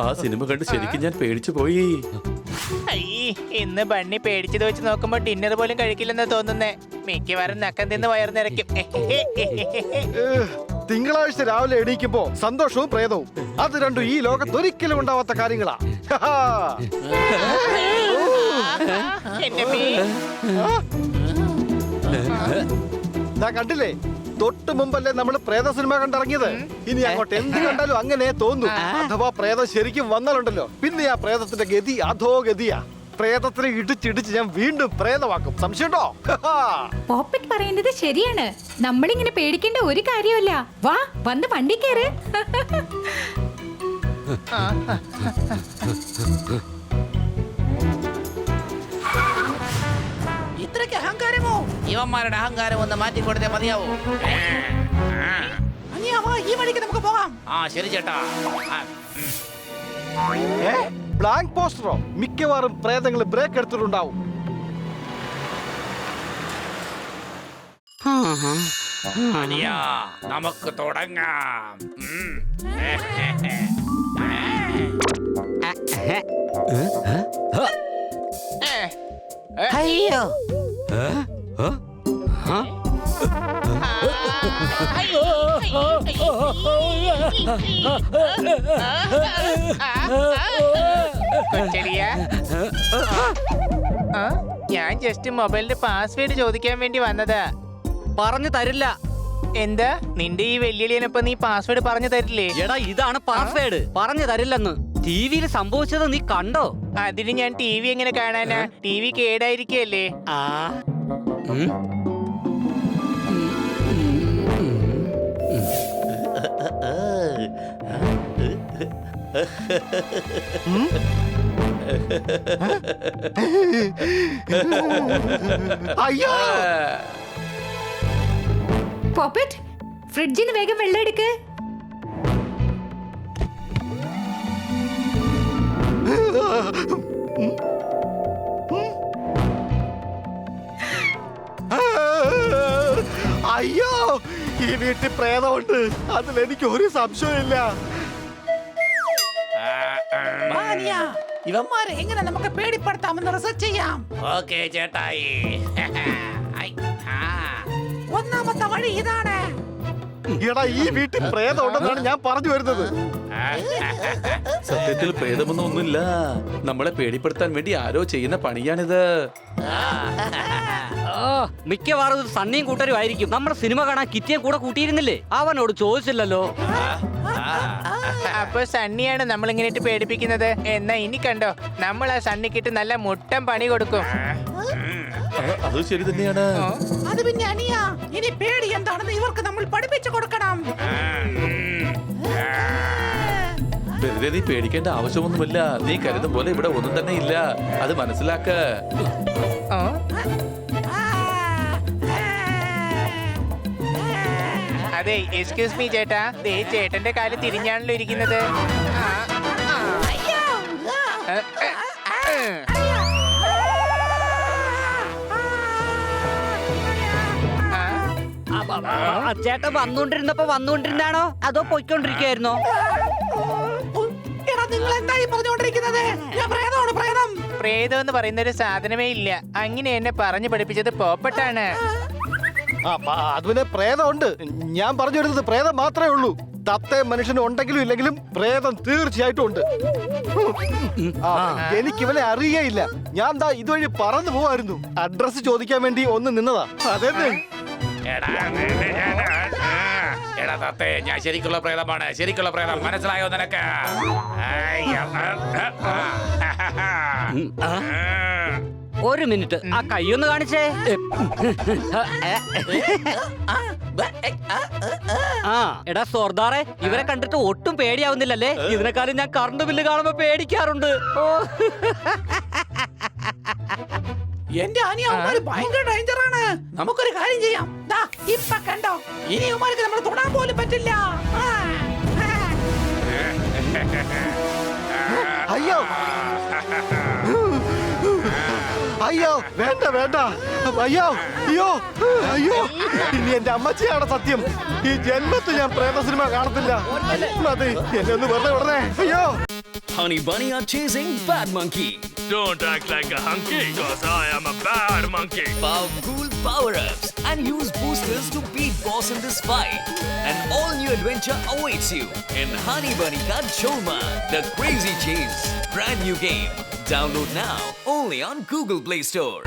ആ സിനിമ കണ്ട് ശരിക്കും ഞാൻ പേടിച്ചു പോയി. ഇന്ന് ബണ്ണി പേടിച്ചത് വെച്ച് നോക്കുമ്പോ ഡിന്നർ പോലും കഴിക്കില്ലെന്ന് തോന്നുന്നേ. മിക്കവാറും നക്കം തിന്ന് വയറ് നിറയ്ക്കും. തിങ്കളാഴ്ച രാവിലെ എണീക്കുമ്പോ സന്തോഷവും പ്രേതവും അത് രണ്ടും ഈ ലോകത്ത് ഒരിക്കലും ഉണ്ടാവാത്ത കാര്യങ്ങളാ. കണ്ടില്ലേ, തൊട്ട് മുമ്പല്ലേ നമ്മൾ പ്രേത സിനിമ കണ്ടിറങ്ങിയത്. ഇനി അങ്ങോട്ട് എന്ത് കണ്ടാലും അങ്ങനെ തോന്നും. അഥവാ പ്രേതം ശരിക്കും വന്നാലുണ്ടല്ലോ, പിന്നെ ആ പ്രേതത്തിന്റെ ഗതി അധോഗതിയാ. പ്രേതത്തിനെ ഇടിച്ചിടിച്ച് ഞാൻ വീണ്ടും പ്രേതമാക്കും. സംശയമുണ്ടോ? പോപ്പറ്റ് പറയുന്നത് ശരിയാണ്. നമ്മളിങ്ങനെ പേടിക്കേണ്ട ഒരു കാര്യമല്ല. വാ, വന്ന് വണ്ടി കയറ്. ഇത്രയ്ക്ക് അഹങ്കാരമോ? ഇവന്മാരുടെ അഹങ്കാരം ഒന്ന് മാറ്റിക്കൊടുത്തേ മതിയാവോ? ഈ വഴിക്ക് നമുക്ക് പോകാം. ആ ശരി ചേട്ടാ. ബ്ലാങ്ക് പോസ്റ്ററോ? മിക്കവാറും പ്രേതങ്ങൾ ബ്രേക്ക് എടുത്തിട്ടുണ്ടാവും. നമുക്ക് തുടങ്ങാം. അയ്യോ ഞാൻ ജസ്റ്റ് മൊബൈലിന്റെ പാസ്വേഡ് ചോദിക്കാൻ വേണ്ടി വന്നതാ. പറഞ്ഞു തരില്ല. എന്താ നിന്റെ ഈ വെല്ലുവിളിയനൊപ്പം നീ പാസ്വേഡ് പറഞ്ഞു തരില്ലേ? എടാ ഇതാണ് പാസ്വേഡ്. പറഞ്ഞു തരില്ലെന്ന്. ടിവിയിൽ സംഭവിച്ചത് നീ കണ്ടോ? അതിന് ഞാൻ ടി വി എങ്ങനെ കാണാനാ? ടി വി കേടായിരിക്കല്ലേ? അയ്യോ, പോപ്പറ്റ്, ഫ്രിഡ്ജിന്ന് വേഗം വെള്ളം എടുക്ക്. അയ്യോ, ഈ വീട്ടിൽ പ്രേതമുണ്ട്. അതിലെനിക്ക് ഒരു സംശയമില്ല. ഇവന്മാരെ എങ്ങനെ നമുക്ക് പേടിപ്പെടുത്താമെന്ന് റിസർച്ച് ചെയ്യാം. ഓക്കേ ചേട്ടായി. ഒന്നാമത്തെ വഴി ഇതാണ്. എടാ, ഈ വീട്ടിൽ പ്രേതം ഉണ്ടെന്നാണ് ഞാൻ പറഞ്ഞു വരുന്നത്. സത്യത്തിൽ പ്രേതമൊന്നും ഒന്നുമില്ല. നമ്മളെ പേടിപ്പെടുത്താൻ വേണ്ടി ആരോ ചെയ്യുന്ന പണിയാണിത്. മിക്കവാറും ഇത് സണ്ണിയും കൂട്ടരും ആയിരിക്കും. നമ്മുടെ സിനിമ കാണാൻ കിറ്റിയെ കൂടെ കൂട്ടിയിരുന്നില്ലേ? അവനോട് ചോദിച്ചില്ലല്ലോ. അപ്പൊ സണ്ണിയാണ് നമ്മളിങ്ങനെ പേടിപ്പിക്കുന്നത്. എന്നാ ഇനി കണ്ടോ, നമ്മൾ ആ സണ്ണിക്കിട്ട് നല്ല മുട്ടൻ പണി കൊടുക്കും. അത് ശരി തന്നെയാണ്. അത് പിന്നെ അനിയ, ഇനി പേടി എന്താണെന്ന് ഇവർക്ക് നമ്മൾ പഠിപ്പിച്ചു കൊടുക്കണം. വെറുതെ നീ പേടിക്കേണ്ട ആവശ്യമൊന്നുമില്ല. നീ കരുതും പോലെ ഇവിടെ ഒന്നും തന്നെ ഇല്ല. അത് മനസ്സിലാക്ക. അതെ, എക്സ്ക്യൂസ് മീ ചേട്ടാ, ദേ ചേട്ടന്റെ കാല് തിരിഞ്ഞാണല്ലോ ഇരിക്കുന്നത്. ചേട്ടൻ വന്നുകൊണ്ടിരുന്നാണോ അതോ പൊയ്ക്കൊണ്ടിരിക്കുകയായിരുന്നോ? നിങ്ങൾ എന്തായി പറഞ്ഞുകൊണ്ടിരിക്കുന്നത്? പ്രേതം എന്ന് പറയുന്ന ഒരു സാധനമേ ഇല്ല. അങ്ങനെ എന്നെ പറഞ്ഞു പഠിപ്പിച്ചത് പോപ്പട്ടാണ്. അത് പിന്നെ പ്രേതമുണ്ട്. ഞാൻ പറഞ്ഞു വരുന്നത് പ്രേതം മാത്രമേ ഉള്ളൂ. തത്തയും മനുഷ്യനും ഉണ്ടെങ്കിലും ഇല്ലെങ്കിലും പ്രേതം തീർച്ചയായിട്ടും ഉണ്ട്. എനിക്കിവനെ അറിയേയില്ല. ഞാൻ ദാ ഇതുവഴി പറന്നു പോവായിരുന്നു. അഡ്രസ് ചോദിക്കാൻ വേണ്ടി ഒന്ന് നിന്നതാ. അതെ, എടാ തത്തേ, ഞാൻ ശരിക്കുള്ള പ്രേതമാണ്. ശരിക്കുള്ള പ്രേതം മനസ്സിലായോ നിനക്ക്? ഒരു മിനിറ്റ്, ആ കൈയൊന്ന് കാണിച്ചേ. ആ എടാ സോർദാറെ, ഇവരെ കണ്ടിട്ട് ഒട്ടും പേടിയാവുന്നില്ലല്ലേ? ഇതിനെക്കാളും ഞാൻ കറണ്ട് ബില്ല് കാണുമ്പോ പേടിക്കാറുണ്ട്. എന്റെ അനിയന്മാര് ഭയങ്കര ഡേഞ്ചറാണ്. നമുക്കൊരു കാര്യം ചെയ്യാം. ദാ ഇപ്പൊ കണ്ടോ, ഇനി ഇവന്മാർക്ക് നമ്മൾ തൊടാൻ പോലും പറ്റില്ല. അയ്യോ അയ്യോ, വേണ്ട വേണ്ട. അയ്യോ അയ്യോ അയ്യോ, ഇനി എന്റെ അമ്മച്ചിയാണ് സത്യം. ഈ ജന്മത്തിൽ ഞാൻ പ്രേത സിനിമ കാണത്തില്ല. മതി, എന്നെ ഒന്ന് വെറുതെ വിടണേ. അയ്യോ. Honey Bunny are chasing Bad Monkey. Don't act like a hunky, cause I am a bad monkey. Powerful power-ups and use boosters to beat boss in this fight. An all-new adventure awaits you in Honey Bunny Ka Choma, the Crazy Chase. Brand new game. Download now only on Google Play Store.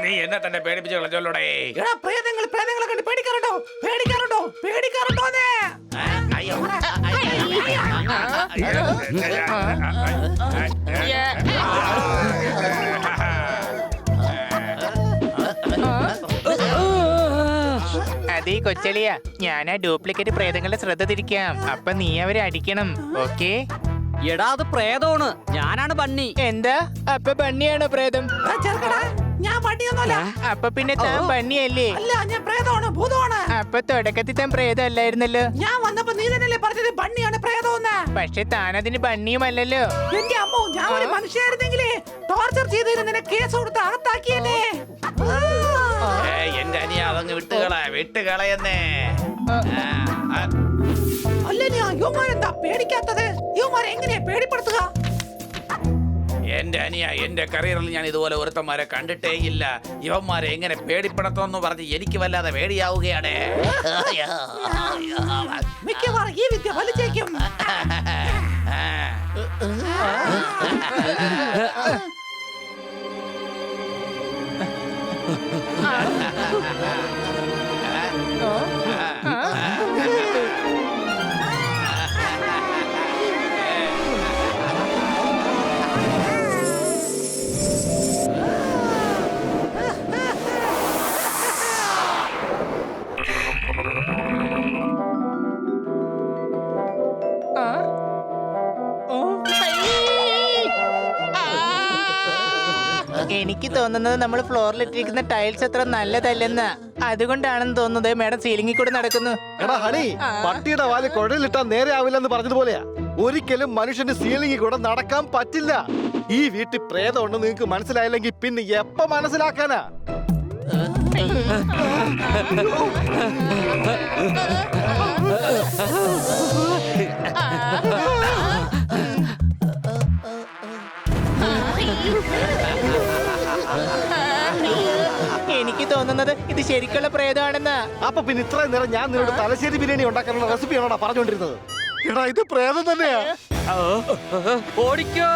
നീ എന്നെ തന്നെ പേടിപ്പിച്ചു കളഞ്ഞോളൂടെ. എടാ പ്രേതങ്ങളെ കണ്ട് പേടിക്കാറുണ്ടോ? പേടിക്കാറുണ്ടോന്നേ? അയ്യോ. അതേ കൊച്ചളിയ, ഞാൻ ആ duplicate പ്രേതങ്ങളുടെ ശ്രദ്ധ തിരിക്കാം. അപ്പൊ നീ അവരെ അടിക്കണം, ഓക്കേ? എടാ അത് പ്രേതമാണ്, ഞാനാണ് ബണ്ണി. എന്താ? അപ്പൊ ബണ്ണിയാണോ പ്രേതം? ചെറുക്കടാ, ഞാൻ പട്ടിയൊന്നുമല്ല. അപ്പൊ പിന്നെ താൻ ബണ്ണിയല്ലേ? അല്ല, ഞാൻ പ്രേതമാണ്, ഭൂതമാണ്. അപ്പൊ തുടക്കത്തിൽ താൻ പ്രേതം അല്ലായിരുന്നല്ലോ. ഞാൻ വന്നപ്പോ നീ തന്നെയല്ലേ പറഞ്ഞത് ബണ്ണിയാണ് പ്രേതമെന്ന്? പക്ഷെ താനതിന് ബണ്ണിയുമല്ലല്ലോ. എന്റെ അമ്മോ, ഞാൻ ഒരു മനുഷ്യയായിരുന്നെങ്കിലേ ടോർച്ചർ ചെയ്തതിന് നിന്നെ കേസ് കൊടുത്ത് അകത്താക്കിയല്ലേ. എന്റെ അനിയ അതങ്ങ് വിട്ടുകളയെന്നേ. അല്ല, നീ യുവമാരെന്താ പേടിക്കാത്തത്? യുവമാരെ എങ്ങനെയാ പേടിപ്പെടുത്തുക? എന്റെ അനിയ, എന്റെ കരിയറിൽ ഞാൻ ഇതുപോലെ ഒരുത്തന്മാരെ കണ്ടിട്ടേ ഇല്ല. ഇവന്മാരെ എങ്ങനെ പേടിപ്പെടുത്തുമെന്ന് പറഞ്ഞ് എനിക്ക് വല്ലാതെ പേടിയാവുകയാണ്. മിക്കവാറും ഈ വിദ്യ വലിച്ചേക്കും. എനിക്ക് തോന്നുന്നത് നമ്മൾ ഫ്ലോറിലിട്ടിരിക്കുന്ന ടൈൽസ് അത്ര നല്ലതല്ലെന്ന്. അതുകൊണ്ടാണെന്ന് തോന്നുന്നത് മേഡം സീലിംഗിൽ കൂടെ നടക്കുന്നു. എടാ ഹണി, പട്ടിയുടെ വാല് കുഴലിട്ടാ നേരെ ആവില്ലെന്ന് പറഞ്ഞതുപോലെയാ. ഒരിക്കലും മനുഷ്യന് സീലിംഗിൽ കൂടെ നടക്കാൻ പറ്റില്ല. ഈ വീട്ടിൽ പ്രേതമുണ്ട് നിങ്ങൾക്ക് മനസ്സിലായില്ലെങ്കിൽ പിന്നെ എപ്പ മനസ്സിലാക്കാനാ? എനിക്ക് തോന്നുന്നത് ഇത് ശരിക്കുള്ള പ്രേതമാണെന്ന്. അപ്പൊ പിന്നെ ഇത്രയും നേരം ഞാൻ നിന്നോട് തലശ്ശേരി ബിരിയാണി ഉണ്ടാക്കാനുള്ള റെസിപ്പി ആണോടാ പറഞ്ഞോണ്ടിരുന്നത്? എടാ ഇത് പ്രേതം തന്നെയാ. ഓടിക്കോ.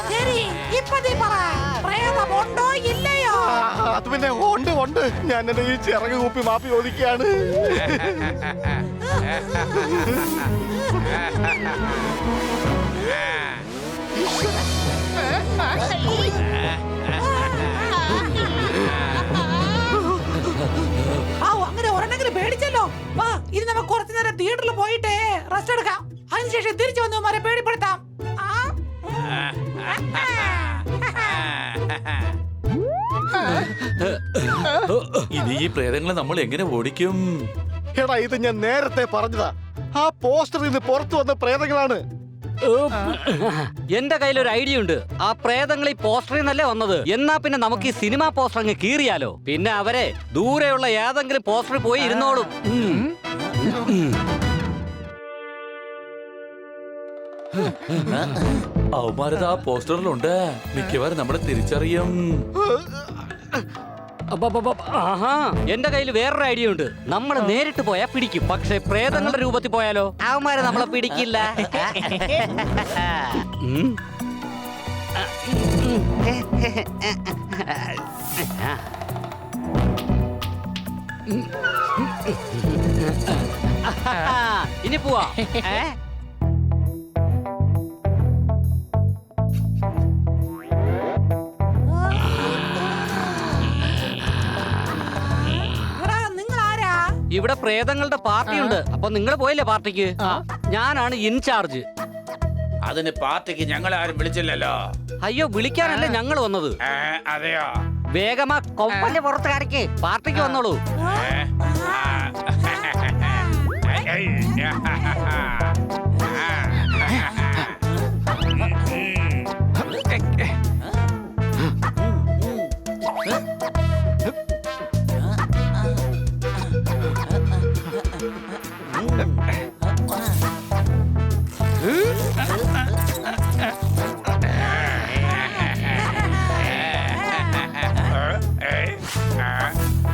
ശരി, ഇപ്പൊ നീ പറ, പ്രേതമുണ്ടോ ഇല്ലയോ? അത് പിന്നെ ഉണ്ട്. ഞാൻ എന്റെ ഈ ചിറക് കൂപ്പി മാപ്പി ചോദിക്കുകയാണ്. അങ്ങനെ ഒരെണ്ണെങ്കിലും പേടിച്ചല്ലോ. വാ, ഇനി നമുക്ക് കുറച്ചു നേരം തിയേറ്ററിൽ പോയിട്ട് റെസ്റ്റ് എടുക്കാം. അതിനുശേഷം തിരിച്ചു വന്ന് അവന്മാരെ പേടിപ്പെടുത്താം. ഇത് ഇനി ഈ പ്രേതങ്ങളെ നമ്മൾ എങ്ങനെ ഓടിക്കും? എടാ ഇത് ഞാൻ നേരത്തെ പറഞ്ഞതാ. ആ പോസ്റ്ററിൽ നിന്ന് പുറത്തു വന്ന പ്രേതങ്ങളാണ്. എന്റെ കയ്യിൽ ഒരു ഐഡിയ ഉണ്ട്. ആ പ്രേതങ്ങൾ ഈ പോസ്റ്ററിൽ നിന്നല്ലേ വന്നത്. എന്നാ പിന്നെ നമുക്ക് ഈ സിനിമാ പോസ്റ്റർ അങ്ങ് കീറിയാലോ. പിന്നെ അവരെ ദൂരെയുള്ള ഏതെങ്കിലും പോസ്റ്ററിൽ പോയി ഇരുന്നോളും. അവന്മാരത് ആ പോസ്റ്ററിലുണ്ട്. മിക്കവാറും നമ്മളെ തിരിച്ചറിയും. ആഹാ, എന്റെ കയ്യിൽ വേറൊരു ഐഡിയ ഉണ്ട്. നമ്മൾ നേരിട്ട് പോയാ പിടിക്കും. പക്ഷെ പ്രേതങ്ങളുടെ രൂപത്തിൽ പോയാലോ അവന്മാരെ നമ്മളെ പിടിക്കില്ല. ഇനി പോവാ. എടാ, നിങ്ങൾ ആരാ? ഇവിടെ പ്രേതങ്ങളുടെ പാർട്ടി ഉണ്ട്. അപ്പൊ നിങ്ങൾ പോയില്ലേ പാർട്ടിക്ക്? ഞാനാണ് ഇൻചാർജ്. അതിന് പാർട്ടിക്ക് ഞങ്ങളെ ആരും വിളിച്ചില്ലല്ലോ. അയ്യോ, വിളിക്കാനല്ലേ ഞങ്ങൾ വന്നത്. അതെയോ? വേഗമാ കൊമ്പന്റെ പുറത്ത് കരക്ക്. പാർട്ടിക്ക് വന്നോളൂ.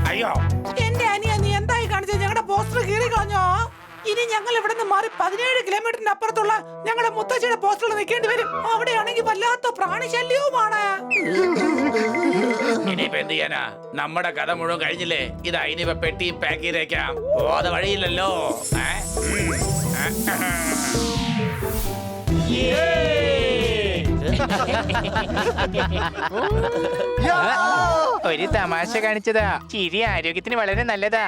അയ്യോ, എന്റെ അനിയ, നീ എന്തായി കാണിച്ചത്? ഞങ്ങളുടെ പോസ്റ്റർ കീറി കളഞ്ഞോ? ഇനി ഞങ്ങൾ ഇവിടെ നിന്ന് മാറി 17 കിലോമീറ്ററിന് അപ്പുറത്തുള്ള ഞങ്ങളുടെ മുത്തശ്ശിയുടെ പോസ്റ്ററിൽ നിൽക്കേണ്ടി വരും. അവിടെയാണെങ്കിൽ വല്ലാത്ത പ്രാണിശല്യവുമാണ്. ഇനിയിപ്പോ എന്ത് ചെയ്യാനാ? നമ്മുടെ കഥ മുഴുവൻ കഴിഞ്ഞില്ലേ? ഇതാ ഇനിയിപ്പോ പെട്ടിയും പാക്ക് ചെയ്തേക്കാം. പോകാതെ വഴിയില്ലല്ലോ. ഒരു തമാശ കാണിച്ചതാ. ചിരി ആരോഗ്യത്തിന് വളരെ നല്ലതാ.